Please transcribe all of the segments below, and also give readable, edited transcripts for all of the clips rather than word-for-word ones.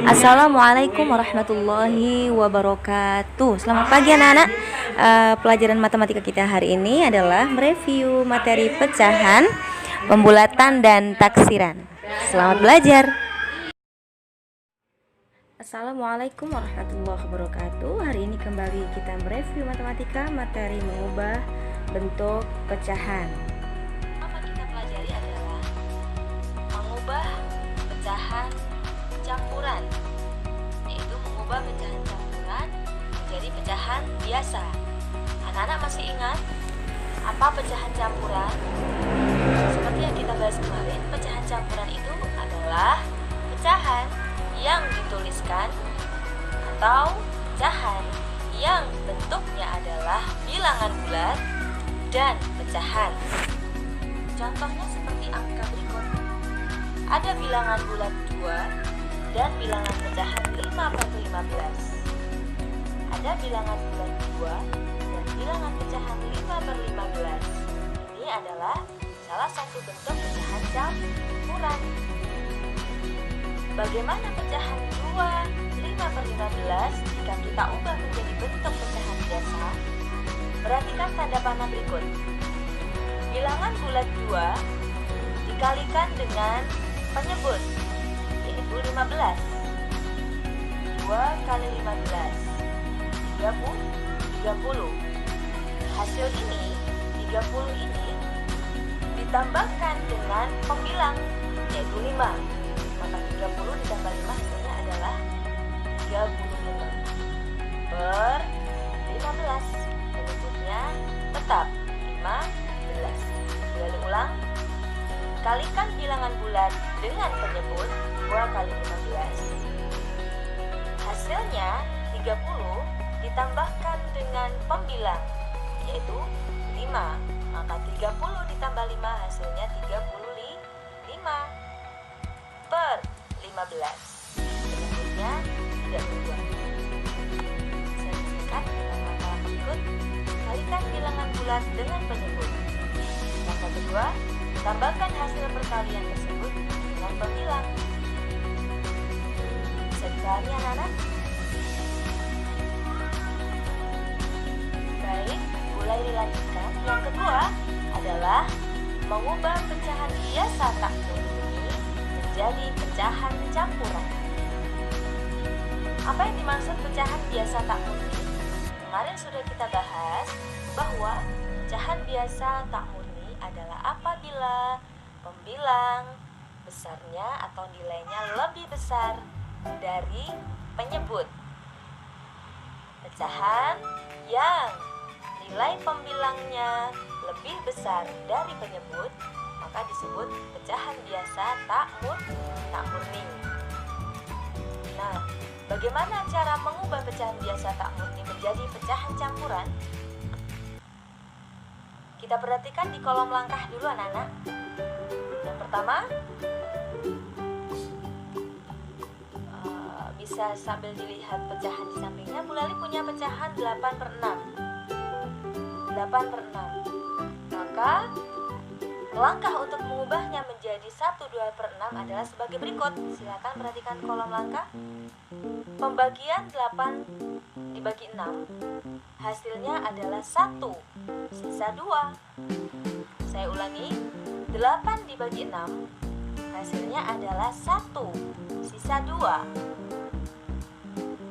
Assalamualaikum warahmatullahi wabarakatuh. Selamat pagi anak-anak. Pelajaran matematika kita hari ini adalah mereview materi pecahan, pembulatan, dan taksiran. Selamat belajar. Assalamualaikum warahmatullahi wabarakatuh. Hari ini kembali kita mereview matematika, materi mengubah bentuk pecahan. Apa kita pelajari adalah mengubah pecahan campuran, yaitu mengubah pecahan campuran menjadi pecahan biasa. Anak-anak masih ingat apa pecahan campuran? Seperti yang kita bahas kemarin, pecahan campuran itu adalah pecahan yang dituliskan atau pecahan yang bentuknya adalah bilangan bulat dan pecahan. Contohnya seperti angka berikut. Ada bilangan bulat 2 dan bilangan pecahan 5/15. Ada bilangan bulat 2 dan bilangan pecahan 5/15. Ini adalah salah satu bentuk pecahan campuran. Bagaimana pecahan 2 5/15 jika kita ubah menjadi bentuk pecahan biasa? Perhatikan tanda panah berikut. Bilangan bulat 2 dikalikan dengan penyebut, yaitu 15. 2 kali 15 30. Hasil ini 30 ini ditambahkan dengan pembilang, yaitu 5. Maka 30 ditambah 5 hasilnya adalah 35 per 15. Penyebutnya tetap 15. Lalu ulang. Kalikan bilangan bulat dengan penyebut 2 kali 15. Hasilnya 30 ditambahkan dengan pembilang, yaitu 5. Maka 30 ditambah 5 hasilnya 35 per 15. Penyebutnya tidak berubah. Saya singkat dengan langkah berikut. Kalikan bilangan bulat dengan penyebut. Langkah kedua, tambahkan hasil perkalian tersebut dengan pembilang. Bisa dipahami anak-anak? Baik, mulai dilanjutkan. Yang kedua adalah mengubah pecahan biasa tak murni menjadi pecahan campuran. Apa yang dimaksud pecahan biasa tak murni? Kemarin sudah kita bahas bahwa pecahan biasa tak murni adalah apabila pembilang besarnya atau nilainya lebih besar dari penyebut. Pecahan yang nilai pembilangnya lebih besar dari penyebut maka disebut pecahan biasa tak murni. Nah, bagaimana cara mengubah pecahan biasa tak murni menjadi pecahan campuran? Kita perhatikan di kolom langkah dulu anak-anak. Yang pertama, bisa sambil dilihat pecahan di sampingnya. Bu Lali punya pecahan 8/6. Maka langkah untuk mengubahnya menjadi 1/2/6 adalah sebagai berikut. Silakan perhatikan kolom langkah. Pembagian 8 dibagi 6 hasilnya adalah 1 sisa 2. Saya ulangi, 8 dibagi 6 hasilnya adalah 1 sisa 2.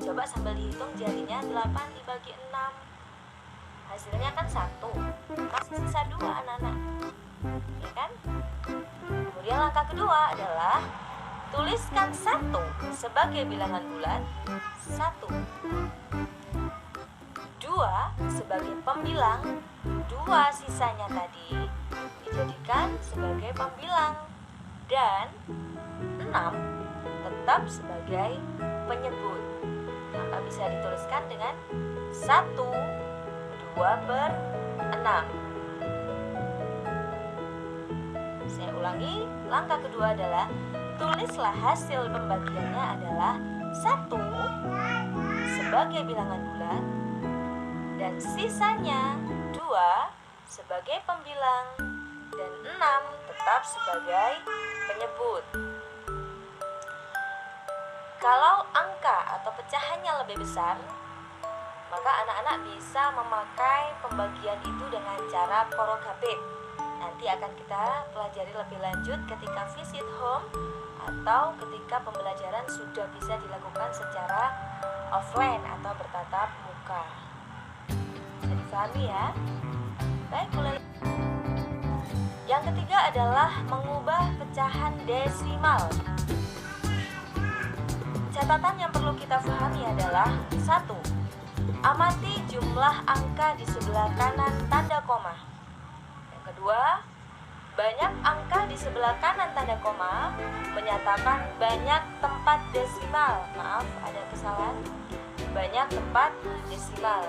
Coba sambil dihitung jadinya 8 dibagi 6 hasilnya kan 1, masih sisa 2 anak-anak, ya kan? Kemudian langkah kedua adalah tuliskan 1 sebagai bilangan bulat, 1. 2 sebagai pembilang, 2 sisanya tadi dijadikan sebagai pembilang, dan 6 tetap sebagai penyebut. Maka bisa dituliskan dengan 1/2/6. Saya ulangi, langkah kedua adalah tulislah hasil pembagiannya adalah 1 sebagai bilangan bulat dan sisanya 2 sebagai pembilang dan 6 tetap sebagai penyebut. Kalau angka atau pecahannya lebih besar, maka anak-anak bisa memakai pembagian itu dengan cara porogabit. Nanti akan kita pelajari lebih lanjut ketika visit home atau ketika pembelajaran sudah bisa dilakukan secara offline atau bertatap muka. Bisa dipahami ya? Baik, mulai. Yang ketiga adalah mengubah pecahan desimal. Catatan yang perlu kita pahami adalah 1. Amati jumlah angka di sebelah kanan tanda koma. Yang kedua, banyak angka di sebelah kanan tanda koma menyatakan banyak tempat desimal. Maaf, ada kesalahan. Banyak tempat desimal.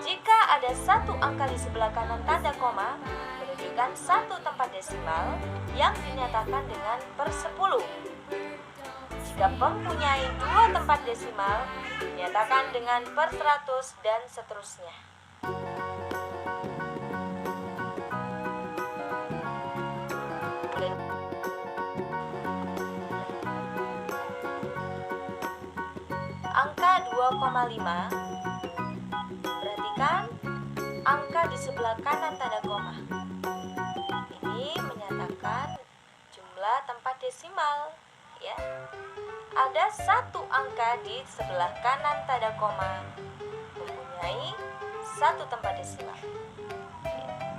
Jika ada satu angka di sebelah kanan tanda koma, menunjukkan satu tempat desimal yang dinyatakan dengan per 10. Jika mempunyai dua tempat desimal, dinyatakan dengan per 100 dan seterusnya. Angka 2,5. Perhatikan angka di sebelah kanan tanda koma. Ini menyatakan jumlah tempat desimal, ya. Ada satu angka di sebelah kanan tanda koma mempunyai satu tempat desimal.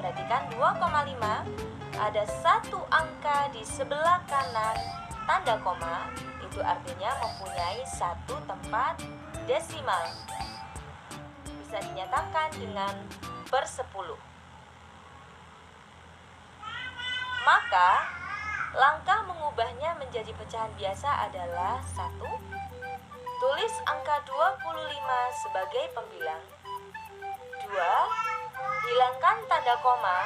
Perhatikan 2,5, ada satu angka di sebelah kanan tanda koma, itu artinya mempunyai satu tempat desimal. Bisa dinyatakan dengan per 10. Maka langkah mengubahnya menjadi pecahan biasa adalah 1. Tulis angka 25 sebagai pembilang. 2. Hilangkan tanda koma.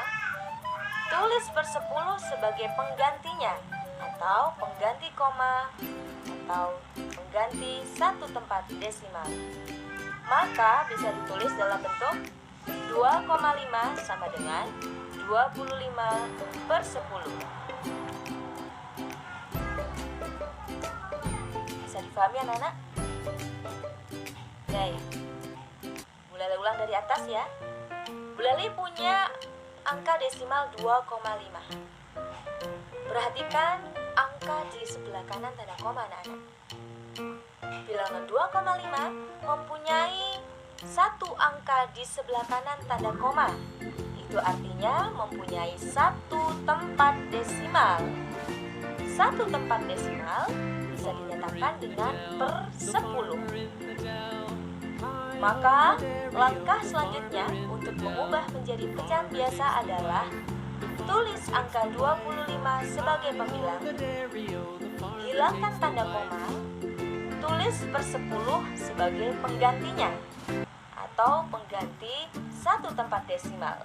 Tulis per 10 sebagai penggantinya atau pengganti koma atau pengganti satu tempat desimal. Maka bisa ditulis dalam bentuk 2,5 sama dengan 25 per 10. Bisa difahami anak-anak? Baik, mulai ulang dari atas ya. Bu Lali punya angka desimal 2,5. Perhatikan angka di sebelah kanan tanda koma anak-anak. Bilangan 2,5 mempunyai satu angka di sebelah kanan tanda koma. Itu artinya mempunyai satu tempat desimal. Satu tempat desimal bisa dinyatakan dengan per 10. Maka langkah selanjutnya untuk mengubah menjadi pecahan biasa adalah tulis angka 25 sebagai pembilang, hilangkan tanda koma, tulis per 10 sebagai penggantinya atau pengganti satu tempat desimal.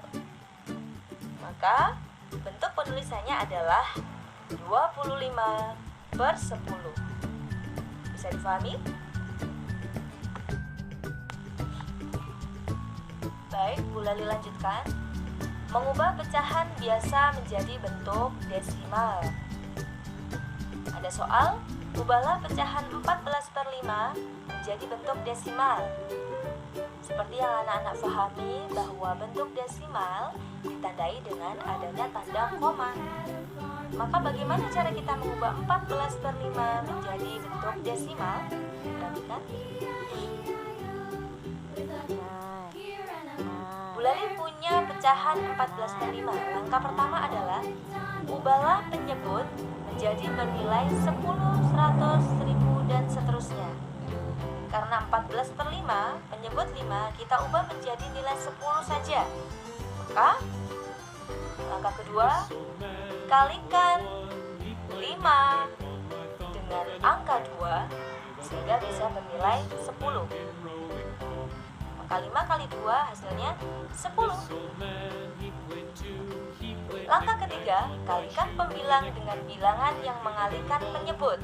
Maka bentuk penulisannya adalah 25 per 10. Bisa difahami? Baik, Bu Lali lanjutkan. Mengubah pecahan biasa menjadi bentuk desimal. Ada soal, ubahlah pecahan 14/5 menjadi bentuk desimal. Seperti yang anak-anak pahami bahwa bentuk desimal ditandai dengan adanya tanda koma. Maka bagaimana cara kita mengubah 14/5 menjadi bentuk desimal? Perhatikan. Bu Lali punya pecahan 14/5. Langkah pertama adalah ubahlah penyebut menjadi bernilai 10, 100, 1000 dan seterusnya. Karena 14/5 penyebut 5 kita ubah menjadi nilai 10 saja. Maka langkah kedua, kalikan 5 dengan angka 2 sehingga bisa bernilai 10. Maka 5 kali 2 hasilnya 10. Langkah ketiga, kalikan pembilang dengan bilangan yang mengalihkan penyebut.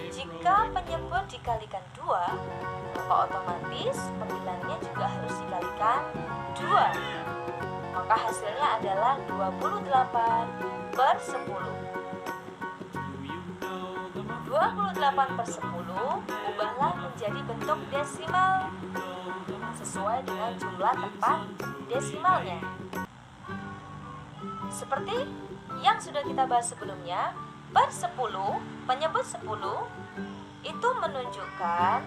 Jika penyebut dikalikan 2, maka otomatis pembilangnya juga harus dikalikan 2. Maka hasilnya adalah 28 per 10. 28/10 ubahlah menjadi bentuk desimal sesuai dengan jumlah tempat desimalnya. Seperti yang sudah kita bahas sebelumnya, per 10, penyebut 10 itu menunjukkan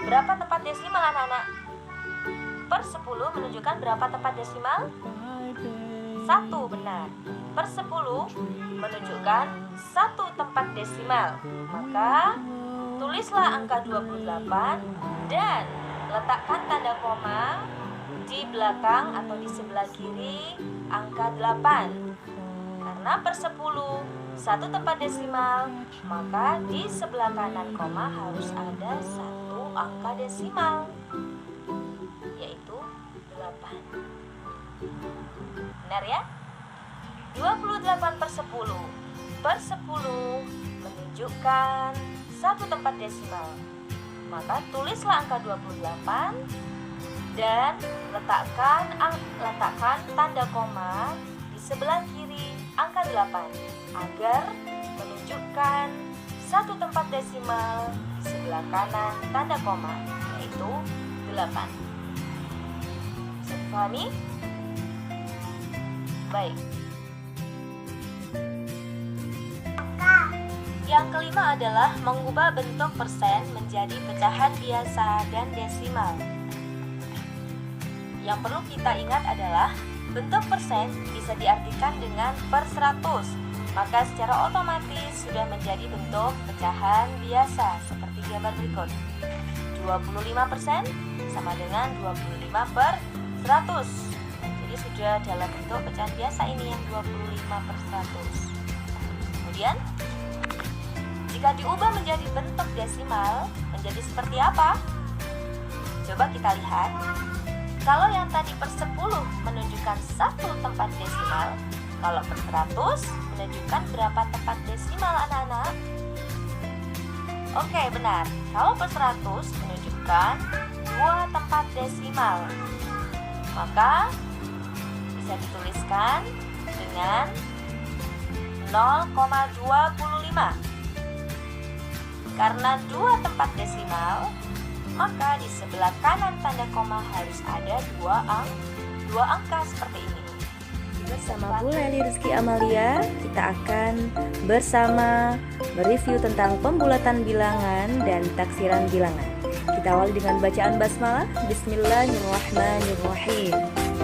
berapa tempat desimal anak-anak? Per 10 menunjukkan berapa tempat desimal? 1, benar. Per 10 menunjukkan 1 tempat desimal. Maka tulislah angka 28 dan letakkan tanda koma di belakang atau di sebelah kiri angka 8. Karena per 10 1 tempat desimal, maka di sebelah kanan koma harus ada 1 angka desimal, yaitu 8. Benar ya? 28/10 per 10 menunjukkan 1 tempat desimal. Maka tulislah angka 28 dan letakkan tanda koma di sebelah kiri angka 8 agar menunjukkan 1 tempat desimal di sebelah kanan tanda koma, yaitu 8. Bisa dipahami? Baik. Yang kelima adalah mengubah bentuk persen menjadi pecahan biasa dan desimal. Yang perlu kita ingat adalah bentuk persen bisa diartikan dengan per 100, maka secara otomatis sudah menjadi bentuk pecahan biasa seperti gambar berikut. 25% sama dengan 25/100. Jadi sudah dalam bentuk pecahan biasa ini yang 25/100. Kemudian jika diubah menjadi bentuk desimal, menjadi seperti apa? Coba kita lihat. Kalau yang tadi per 10 menunjukkan 1 tempat desimal, kalau per 100 menunjukkan berapa tempat desimal anak-anak? Oke, benar. Kalau per 100 menunjukkan 2 tempat desimal. Maka bisa dituliskan dengan 0,25. Karena 2 tempat desimal, maka di sebelah kanan tanda koma harus ada 2 angka seperti ini. Bersama Bu Leli Rizky Amalia, kita akan bersama mereview tentang pembulatan bilangan dan taksiran bilangan. Kita awali dengan bacaan basmalah. Bismillahirrahmanirrahim.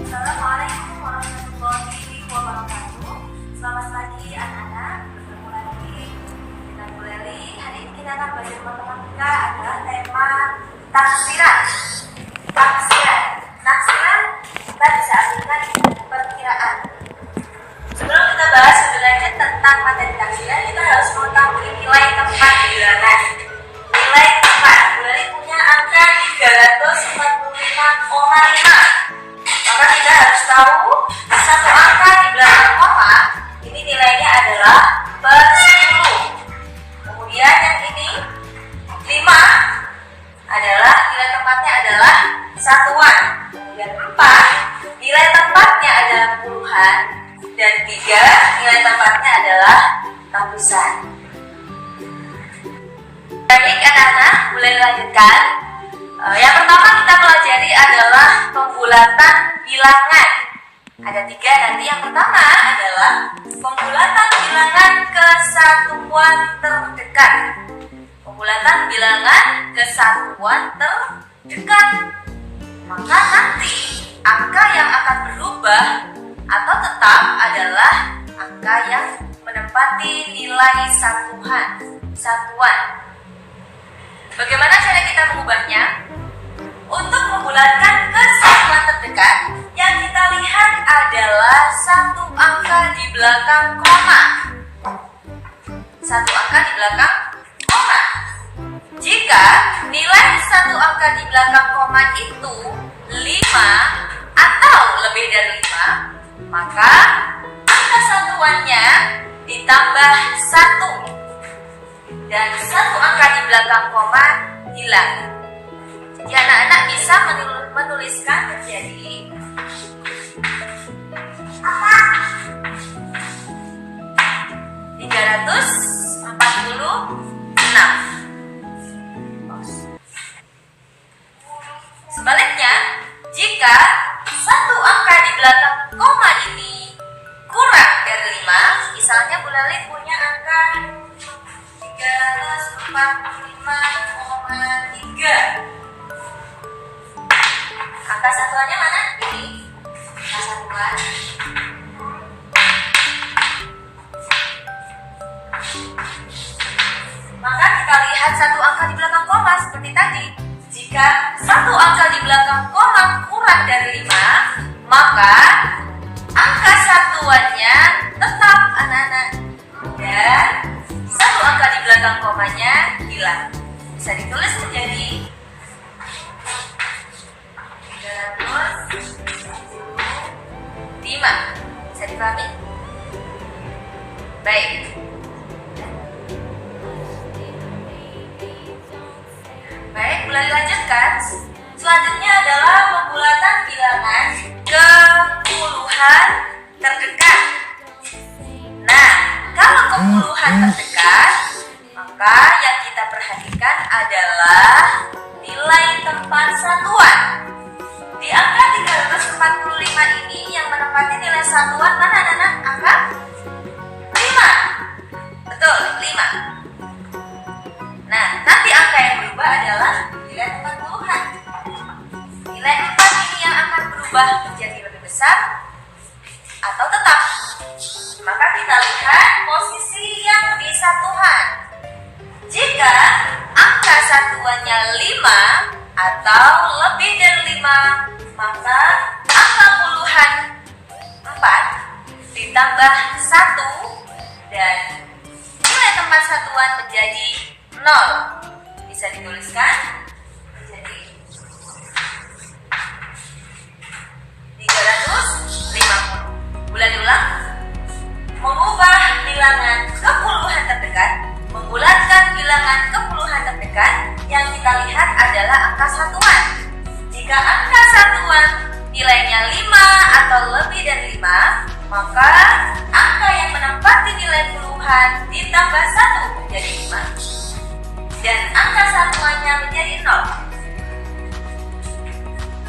Assalamualaikum warahmatullahi wabarakatuh. Selamat pagi anak-anak. Bertemu lagi dengan Bu Leli. Hari ini kita akan belajar matematika adalah tema taksiran. Taksiran kita bisa artikan perkiraan. Sebelum kita bahas lebih lanjut tentang materi taksiran, kita harus mengetahui nilai tempat bilangan. Nilai tempat, Bu Leli punya angka 345,5. Maka kita harus tahu satu angka di belakang koma ini nilainya adalah per 10. Kemudian yang ini 5 adalah nilai tempatnya adalah satuan. Kemudian 4 nilai tempatnya adalah puluhan, dan 3 nilai tempatnya adalah ratusan. Baik anak-anak, mulai lanjutkan. Yang pertama kita pelajari adalah pembulatan bilangan. Ada 3 nanti. Yang pertama adalah pembulatan bilangan ke satuan terdekat. Pembulatan bilangan ke satuan terdekat. Maka nanti angka yang akan berubah atau tetap adalah angka yang menempati nilai satuan. Bagaimana cara kita mengubahnya? Untuk membulatkan ke satuan terdekat, yang kita lihat adalah satu angka di belakang koma. Satu angka di belakang koma. Jika nilai satu angka di belakang koma itu 5 atau lebih dari 5, maka angka satuannya ditambah 1 dan satu angka di belakang koma hilang. Jadi anak-anak bisa menuliskan menjadi 345 45,3. Angka satuannya mana? Ini angka satuan. Maka kita lihat satu angka di belakang koma seperti tadi. Jika satu angka di belakang koma kurang dari 5, maka angka satuannya tetap anak-anak. Dan satu angka di belakang komanya hilang. Bisa ditulis menjadi 375. Bisa dipahami? Baik. Baik, mulai dilanjutkan. Selanjutnya adalah pembulatan bilangan ke puluhan terdekat. Nah, kalau ke puluhan terdekat, maka yang kita perhatikan adalah nilai tempat satuan. Di angka 345 ini yang menempati nilai satuan mana anak-anak? Angka 5. Betul, 5. Nah, nanti angka yang berubah adalah nilai tempat puluhan. Nilai 4 ini yang akan berubah menjadi lebih besar atau tetap. Maka kita lihat posisi yang di satuan. Jika angka satuannya 5 atau lebih dari 5, maka angka puluhan 4 ditambah 1 dan nilai tempat satuan menjadi 0. Bisa dituliskan menjadi 350. Ulang ulang. Mengubah bilangan ke puluhan terdekat, membulatkan bilangan ke puluhan terdekat, yang kita lihat adalah angka satuan. Jika angka satuan nilainya 5 atau lebih dari 5, maka angka yang menempati nilai puluhan ditambah 1 menjadi 5 dan angka satuannya menjadi 0.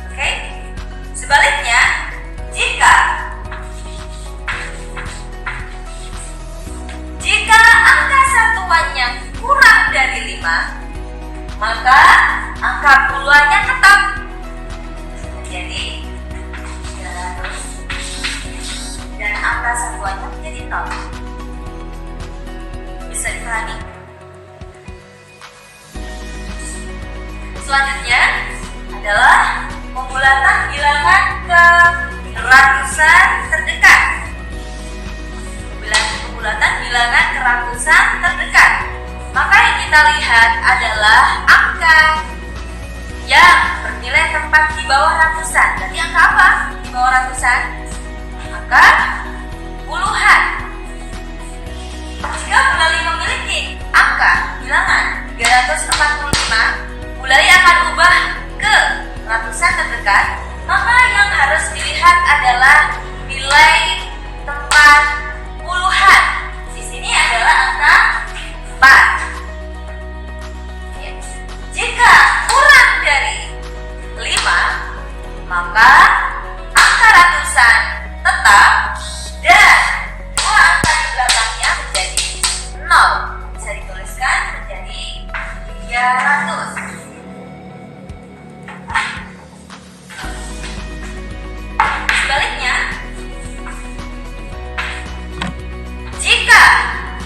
Oke? Sebaliknya, jika angka satuannya kurang dari 5, maka angka puluhannya tetap menjadi 300 dan angka satuannya menjadi 0. Bisa dipahami? Selanjutnya adalah pembulatan bilangan ke ratusan terdekat. Pembulatan bilangan ke ratusan terdekat. Maka yang kita lihat adalah angka yang bernilai tempat di bawah ratusan. Jadi angka apa di bawah ratusan? Angka puluhan. Jika Bulali memiliki angka bilangan 345, Bulali akan ubah ke ratusan terdekat. Maka yang harus dilihat adalah nilai tempat puluhan. Di sini adalah angka 4. Ya. Jika kurang dari 5, maka angka ratusan tetap dan dua angka di belakangnya menjadi 0. Bisa dituliskan menjadi 300. Sebaliknya, jika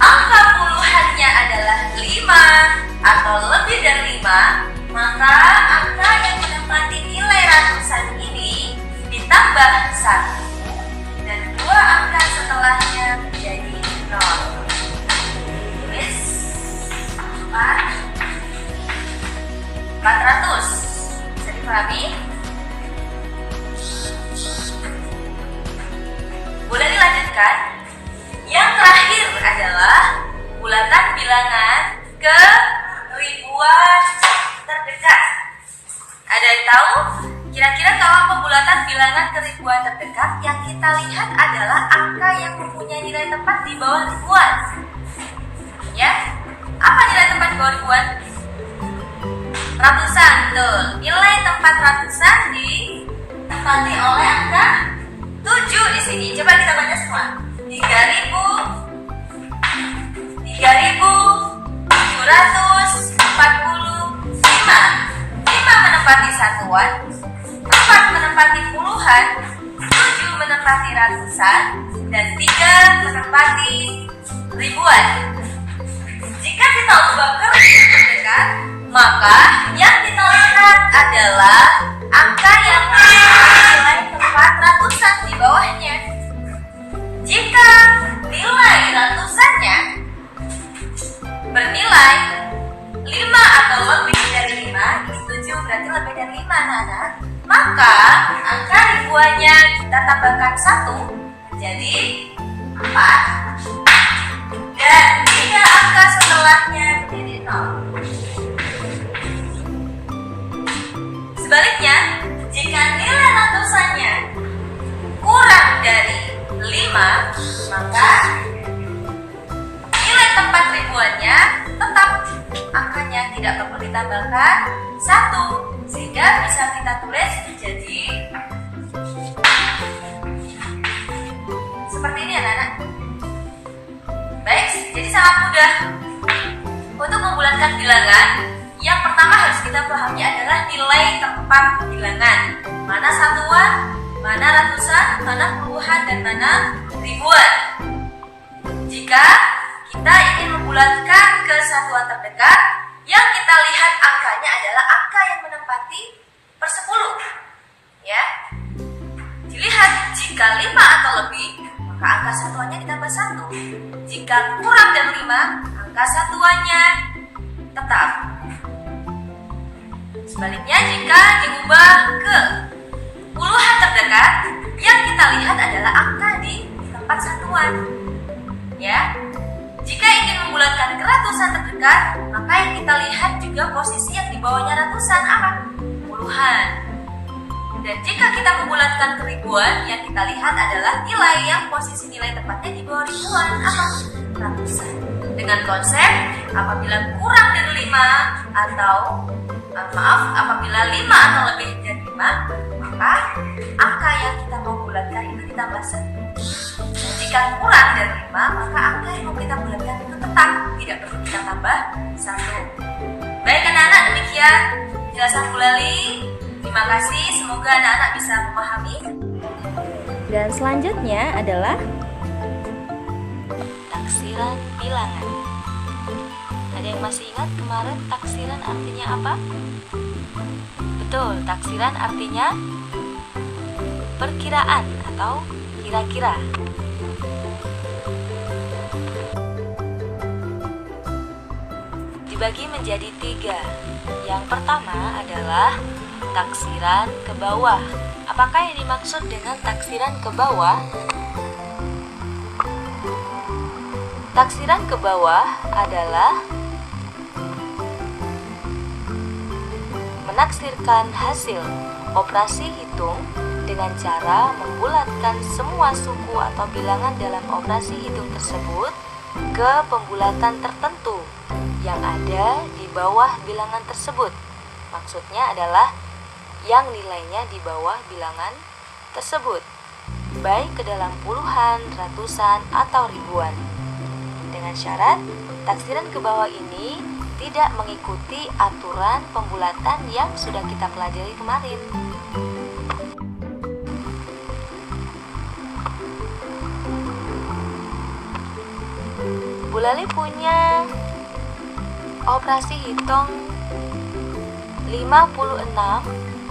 angka puluhannya adalah 5 atau lebih dari 5, maka angka yang menempati nilai ratusan ini ditambah 1 dan dua angka setelahnya menjadi 0. Tulis 400. Bisa dipahami? Boleh dilanjutkan? Yang terakhir adalah bulatan bilangan ke ribuan terdekat. Ada yang tahu? Kira-kira kalau pembulatan bilangan ke ribuan terdekat, yang kita lihat adalah angka yang mempunyai nilai tempat di bawah ribuan. Ya? Apa nilai tempat di bawah ribuan? Ratusan, betul. Nilai tempat ratusan ditempati oleh angka 7 di sini. Coba kita baca semua. 3.700 45. 5 menempati satuan, 4 menempati puluhan, 7 menempati ratusan, dan 3 menempati ribuan. Jika kita ubah ke ribu terdekat, maka yang kita lihat adalah angka yang nilai tempat ratusan di bawahnya. Jika nilai ratusannya bernilai 5 atau lebih dari 5, ini 7 berarti lebih dari 5 anak-anak, maka angka ribuannya kita tambahkan 1 menjadi 4, dan 3 angka setelahnya menjadi 0. Sebaliknya, jika nilai ratusannya kurang dari 5, maka nilai tempat ribuannya tetap angkanya tidak perlu ditambahkan 1, sehingga bisa kita tulis menjadi seperti ini anak-anak. Baik, jadi sangat mudah untuk membulatkan bilangan. Yang pertama harus kita pahami adalah nilai tempat bilangan. Mana satuan, mana ratusan, mana puluhan, dan mana ribuan. Jika kita ingin membulatkan ke satuan terdekat, yang kita lihat angkanya adalah angka yang menempati per 10. Ya. Dilihat jika 5 atau lebih, maka angka satuannya ditambah 1. Jika kurang dari 5, angka satuannya tetap. Sebaliknya, jika diubah ke puluhan terdekat, yang kita lihat adalah angka di tempat satuan. Ya. Jika ingin membulatkan ke ratusan terdekat, maka yang kita lihat juga posisi yang di bawahnya ratusan apa? Puluhan. Dan jika kita membulatkan ke ribuan, yang kita lihat adalah nilai yang posisi nilai tempatnya di bawah ribuan apa? Ratusan. Dengan konsep apabila kurang dari 5 atau apabila 5 atau lebih dari 5, maka angka yang kita mau bulatkan itu ditambah 1. Dan jika kurang dari 5, maka angka yang mau kita bulatkan itu tetap, tidak perlu kita tambah 1. Baik anak-anak, demikian penjelasan Bu Lali. Terima kasih, semoga anak-anak bisa memahami. Dan selanjutnya adalah Taksiran bilangan. Ada yang masih ingat kemarin taksiran artinya apa? Betul, taksiran artinya perkiraan atau kira-kira. Dibagi menjadi 3. Yang pertama adalah taksiran ke bawah. Apakah yang dimaksud dengan taksiran ke bawah? Taksiran ke bawah adalah menaksirkan hasil operasi hitung dengan cara membulatkan semua suku atau bilangan dalam operasi hitung tersebut ke pembulatan tertentu yang ada di bawah bilangan tersebut. Maksudnya adalah yang nilainya di bawah bilangan tersebut, baik ke dalam puluhan, ratusan, atau ribuan. Dengan syarat, taksiran ke bawah ini tidak mengikuti aturan pembulatan yang sudah kita pelajari kemarin. Bu Lali punya operasi hitung 56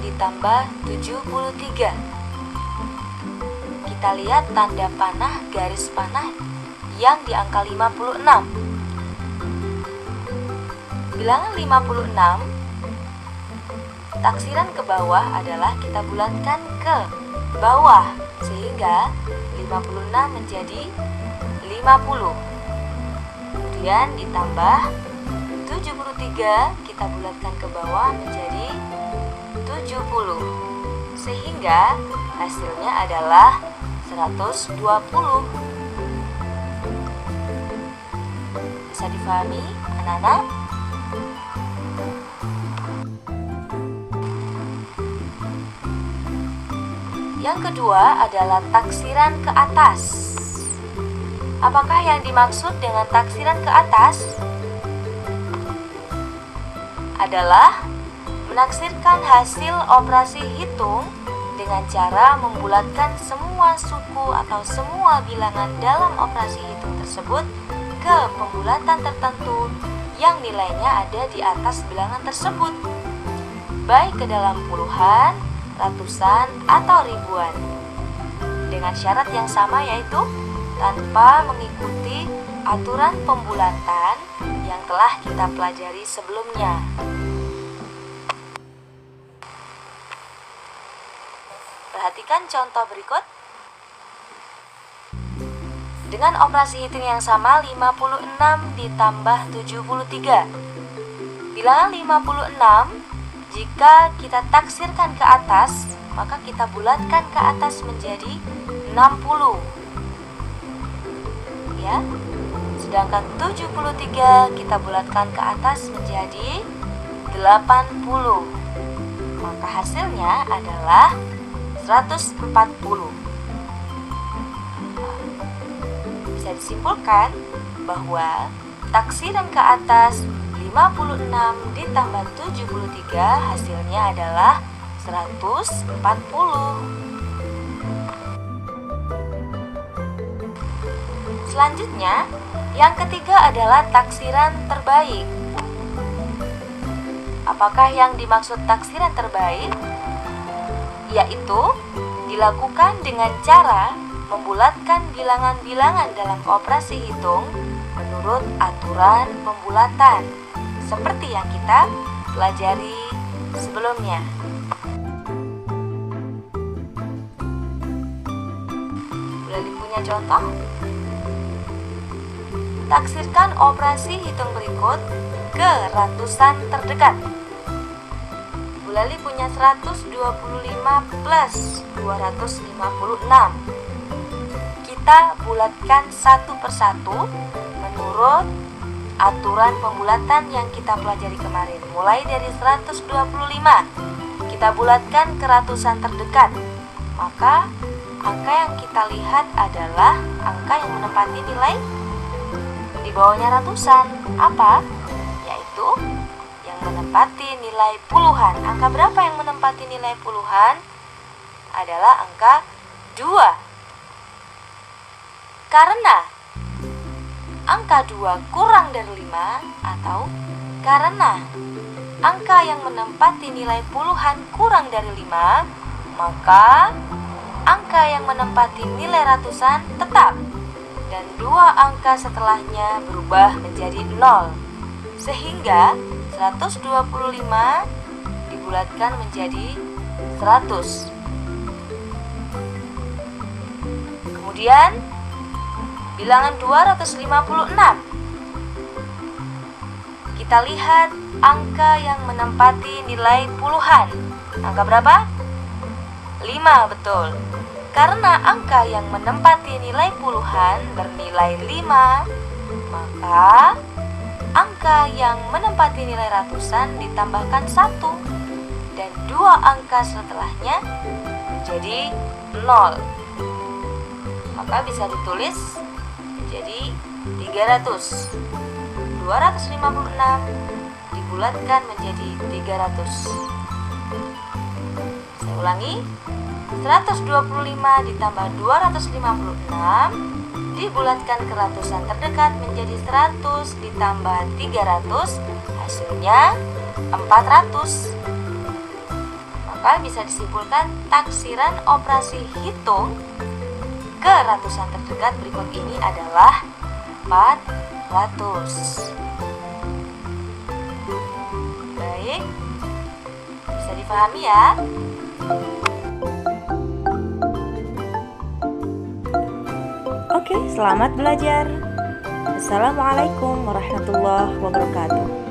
ditambah 73. Kita lihat tanda panah garis panah yang di angka 56. Bilangan 56, taksiran ke bawah adalah kita bulatkan ke bawah sehingga 56 menjadi 50. Kemudian ditambah 73 kita bulatkan ke bawah menjadi 70 sehingga hasilnya adalah 120. Bisa difahami anak-anak? Yang kedua adalah taksiran ke atas. Apakah yang dimaksud dengan taksiran ke atas? adalah menaksirkan hasil operasi hitung dengan cara membulatkan semua suku atau semua bilangan dalam operasi hitung tersebut ke pembulatan tertentu yang nilainya ada di atas bilangan tersebut, baik ke dalam puluhan, ratusan, atau ribuan, dengan syarat yang sama, yaitu tanpa mengikuti aturan pembulatan yang telah kita pelajari sebelumnya. Perhatikan contoh berikut. Dengan operasi hitung yang sama, 56 ditambah 73. Bilangan 56 jika kita taksirkan ke atas, maka kita bulatkan ke atas menjadi 60. Ya. Sedangkan 73 kita bulatkan ke atas menjadi 80. Maka hasilnya adalah 140. Bisa disimpulkan bahwa taksiran ke atas 56 ditambah 73 hasilnya adalah 140. Selanjutnya, yang ketiga adalah taksiran terbaik. Apakah yang dimaksud taksiran terbaik? Yaitu dilakukan dengan cara membulatkan bilangan-bilangan dalam operasi hitung menurut aturan pembulatan seperti yang kita pelajari sebelumnya. Boleh punya contoh? Taksirkan operasi hitung berikut ke ratusan terdekat. Bu Lali punya 125 plus 256. Kita bulatkan satu persatu menurut aturan pembulatan yang kita pelajari kemarin. Mulai dari 125 kita bulatkan ke ratusan terdekat. Maka angka yang kita lihat adalah angka yang menempati nilai di bawahnya ratusan. Apa? Yaitu yang menempati nilai puluhan. Angka berapa yang menempati nilai puluhan? Adalah angka 2. Karena angka 2 kurang dari 5 atau karena angka yang menempati nilai puluhan kurang dari 5, maka angka yang menempati nilai ratusan tetap dan 2 angka setelahnya berubah menjadi 0, sehingga 125 dibulatkan menjadi 100. Kemudian bilangan 256. Kita lihat angka yang menempati nilai puluhan. Angka berapa? 5, betul. Karena angka yang menempati nilai puluhan bernilai 5, maka angka yang menempati nilai ratusan ditambahkan 1 dan 2 angka setelahnya menjadi 0. Maka bisa ditulis jadi 300. 256 dibulatkan menjadi 300. Saya ulangi. 125 ditambah 256 dibulatkan ke ratusan terdekat menjadi 100 ditambah 300, hasilnya 400. Maka bisa disimpulkan taksiran operasi hitung ke ratusan terdekat berikut ini adalah 400. Baik, bisa dipahami ya? Oke, selamat belajar. Assalamualaikum warahmatullahi wabarakatuh.